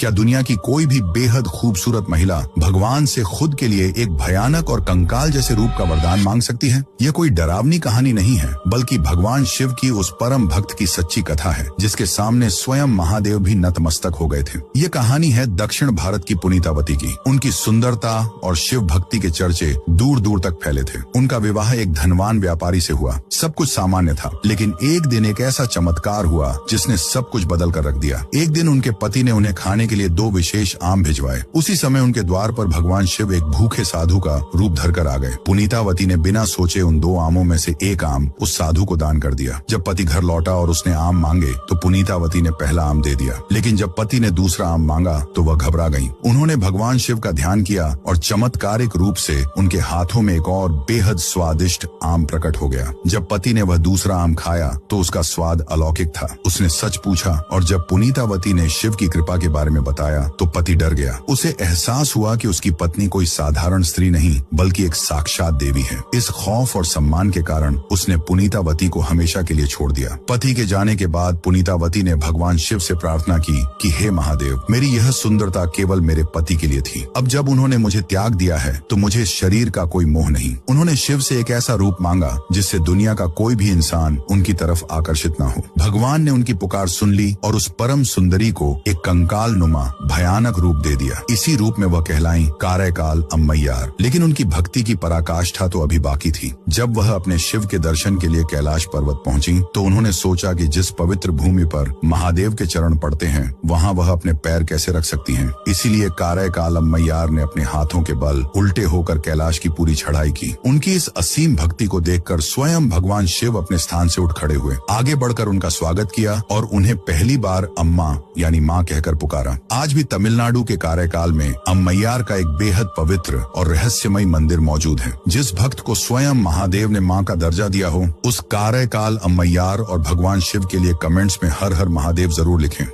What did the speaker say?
क्या दुनिया की कोई भी बेहद खूबसूरत महिला भगवान से खुद के लिए एक भयानक और कंकाल जैसे रूप का वरदान मांग सकती है? यह कोई डरावनी कहानी नहीं है, बल्कि भगवान शिव की उस परम भक्त की सच्ची कथा है, जिसके सामने स्वयं महादेव भी नतमस्तक हो गए थे। ये कहानी है दक्षिण भारत की पुनीतावती की। उनकी सुंदरता और शिव भक्ति के चर्चे दूर दूर तक फैले थे। उनका विवाह एक धनवान व्यापारी से हुआ। सब कुछ सामान्य था, लेकिन एक दिन एक ऐसा चमत्कार हुआ जिसने सब कुछ बदल कर रख दिया। एक दिन उनके पति ने उन्हें खाने के लिए 2 विशेष आम भिजवाए। उसी समय उनके द्वार पर भगवान शिव एक भूखे साधु का रूप धरकर आ गए। पुनीतावती ने बिना सोचे उन 2 आमों में से एक आम उस साधु को दान कर दिया। जब पति घर लौटा और उसने आम मांगे तो पुनीतावती ने पहला आम दे दिया, लेकिन जब पति ने दूसरा आम मांगा तो वह घबरा गईं। उन्होंने भगवान शिव का ध्यान किया और चमत्कारिक रूप से उनके हाथों में एक और बेहद स्वादिष्ट आम प्रकट हो गया। जब पति ने वह दूसरा आम खाया तो उसका स्वाद अलौकिक था। उसने सच पूछा और जब पुनीतावती ने शिव की कृपा के बारे में बताया तो पति डर गया। उसे एहसास हुआ कि उसकी पत्नी कोई साधारण स्त्री नहीं बल्कि एक साक्षात देवी है। इस खौफ और सम्मान के कारण उसने पुनीतावती को हमेशा के लिए छोड़ दिया। पति के जाने के बाद पुनीतावती ने भगवान शिव से प्रार्थना की कि हे महादेव, मेरी यह सुंदरता केवल मेरे पति के लिए थी। अब जब उन्होंने मुझे त्याग दिया है तो मुझे इस शरीर का कोई मोह नहीं। उन्होंने शिव से एक ऐसा रूप मांगा जिससे दुनिया का कोई भी इंसान उनकी तरफ आकर्षित न हो। भगवान ने उनकी पुकार सुन ली और उस परम सुंदरी को एक कंकाल नुमा भयानक रूप दे दिया। इसी रूप में वह कहलाई कार्यकाल अम्मैयार। लेकिन उनकी भक्ति की पराकाष्ठा तो अभी बाकी थी। जब वह अपने शिव के दर्शन के लिए कैलाश पर्वत पहुंची तो उन्होंने सोचा कि जिस पवित्र भूमि पर महादेव के चरण पड़ते हैं वहां वह अपने पैर कैसे रख सकती हैं। इसीलिए कार्यकाल अम्मैयार ने अपने हाथों के बल उल्टे होकर कैलाश की पूरी चढ़ाई की। उनकी इस असीम भक्ति को देखकर स्वयं भगवान शिव अपने स्थान से उठ खड़े हुए, आगे बढ़कर उनका स्वागत किया और उन्हें पहली बार अम्मा यानी माँ कहकर पुकारा। आज भी तमिलनाडु के कार्यकाल में अम्मैयार का एक बेहद पवित्र और रहस्यमय मंदिर मौजूद है। जिस भक्त को स्वयं महादेव ने माँ का दर्जा दिया हो, उस कार्यकाल अम्मैयार और भगवान शिव के लिए कमेंट्स में हर हर महादेव जरूर लिखें।